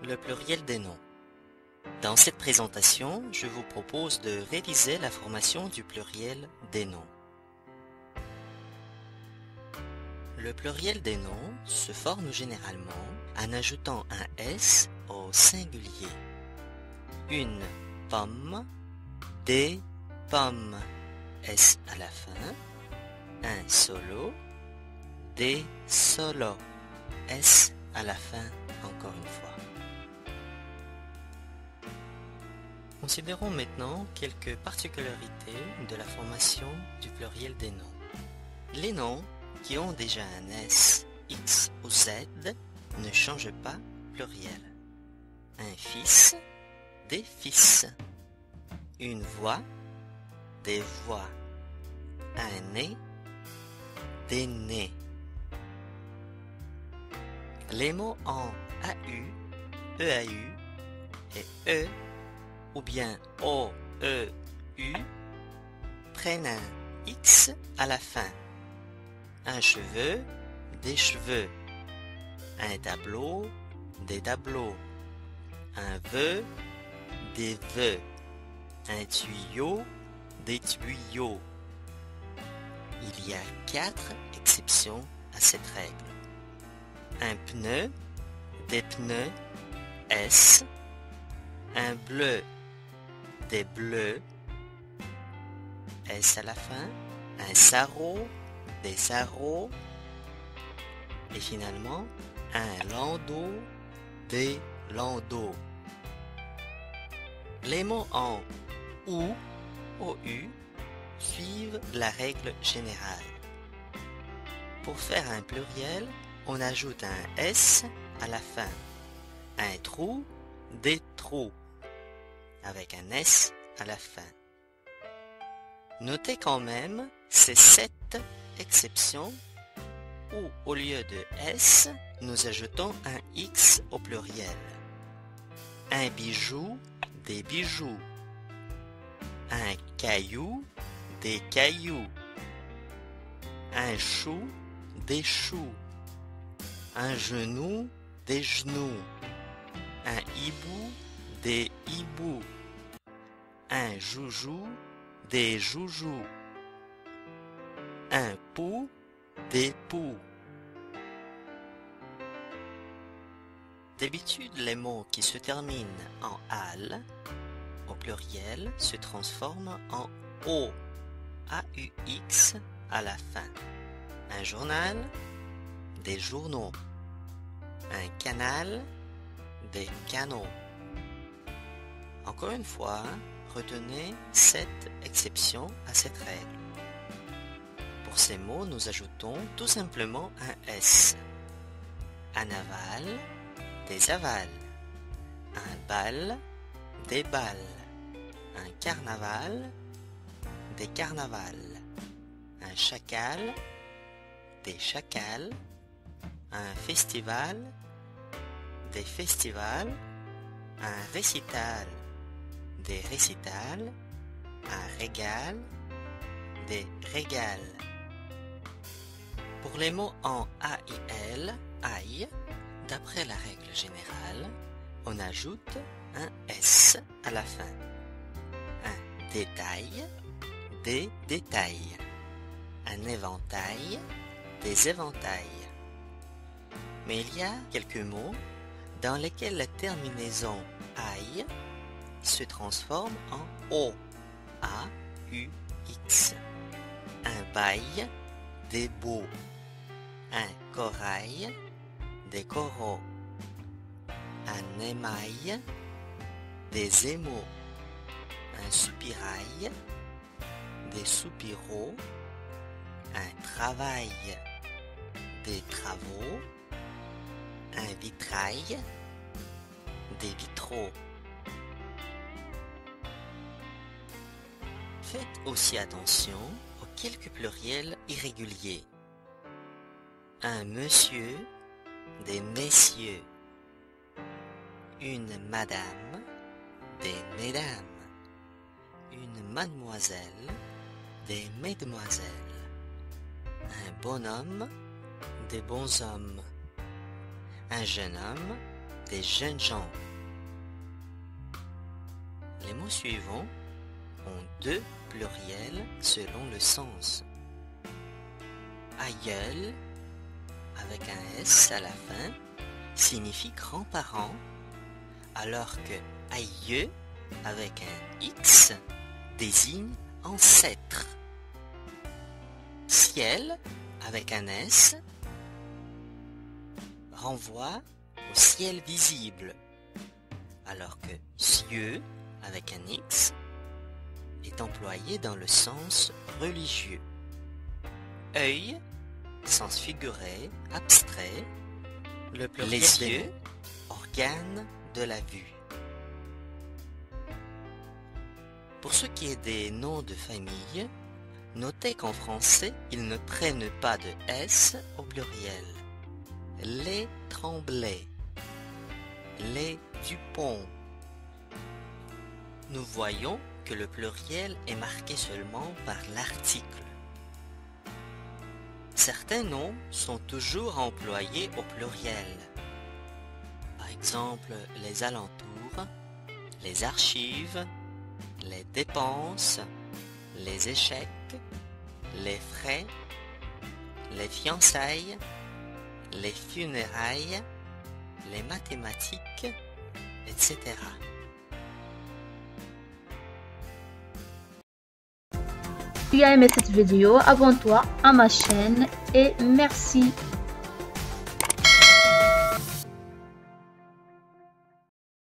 Le pluriel des noms. Dans cette présentation, je vous propose de réviser la formation du pluriel des noms. Le pluriel des noms se forme généralement en ajoutant un S au singulier. Une pomme, des pommes, S à la fin. Un solo, des solos, S à la fin encore une fois. Considérons maintenant quelques particularités de la formation du pluriel des noms. Les noms qui ont déjà un S, X ou Z ne changent pas pluriel. Un fils, des fils. Une voix, des voix. Un nez, des nez. Les mots en AU, EAU et E ou bien O, E, U prennent un X à la fin. Un cheveu, des cheveux. Un tableau, des tableaux. Un vœu, des vœux. Un tuyau, des tuyaux. Il y a 4 exceptions à cette règle. Un pneu, des pneus, S. Un bleu, des bleus, S à la fin. Un sarrau, des sarraux. Et finalement, un landau, des landaux. Les mots en OU, OU, suivent la règle générale. Pour faire un pluriel, on ajoute un S à la fin. Un trou, des trous, avec un S à la fin. Notez quand même ces 7 exceptions où, au lieu de S, nous ajoutons un X au pluriel. Un bijou, des bijoux. Un caillou, des cailloux. Un chou, des choux. Un genou, des genoux. Un hibou, des hiboux. Un joujou, des joujous. Un pou, des poux. D'habitude, les mots qui se terminent en al au pluriel se transforment en o, AUX à la fin. Un journal, des journaux. Un canal, des canaux. Encore une fois, retenez 7 exceptions à cette règle. Pour ces mots, nous ajoutons tout simplement un S. Un aval, des avals. Un bal, des balles. Un carnaval, des carnavals. Un chacal, des chacals. Un festival, des festivals. Un récital, des récitals. Un régal, des régals. Pour les mots en AIL, aïe, d'après la règle générale, on ajoute un S à la fin. Un détail, des détails. Un éventail, des éventails. Mais il y a quelques mots dans lesquels la terminaison aïe se transforme en O, A-U-X. Un bail, des beaux. Un corail, des coraux. Un émail, des émaux. Un soupirail, des soupiraux. Un travail, des travaux. Un vitrail, des vitraux. Faites aussi attention aux quelques pluriels irréguliers. Un monsieur, des messieurs. Une madame, des mesdames. Une mademoiselle, des mesdemoiselles. Un bonhomme, des bonshommes. Un jeune homme, des jeunes gens. Les mots suivants ont deux pluriels selon le sens. Aïeul, avec un S à la fin, signifie grand-parent, alors que aïeux, avec un X, désigne ancêtre. Ciel, avec un S, renvoie au ciel visible, alors que cieux, avec un X, est employé dans le sens religieux. Œil, sens figuré, abstrait, les yeux, organe de la vue. Pour ce qui est des noms de famille, notez qu'en français, ils ne prennent pas de S au pluriel. Les Tremblay, les Dupont. Nous voyons que le pluriel est marqué seulement par l'article. Certains noms sont toujours employés au pluriel. Par exemple, les alentours, les archives, les dépenses, les échecs, les frais, les fiançailles, les funérailles, les mathématiques, etc. Si tu as aimé cette vidéo, abonne-toi à ma chaîne et merci.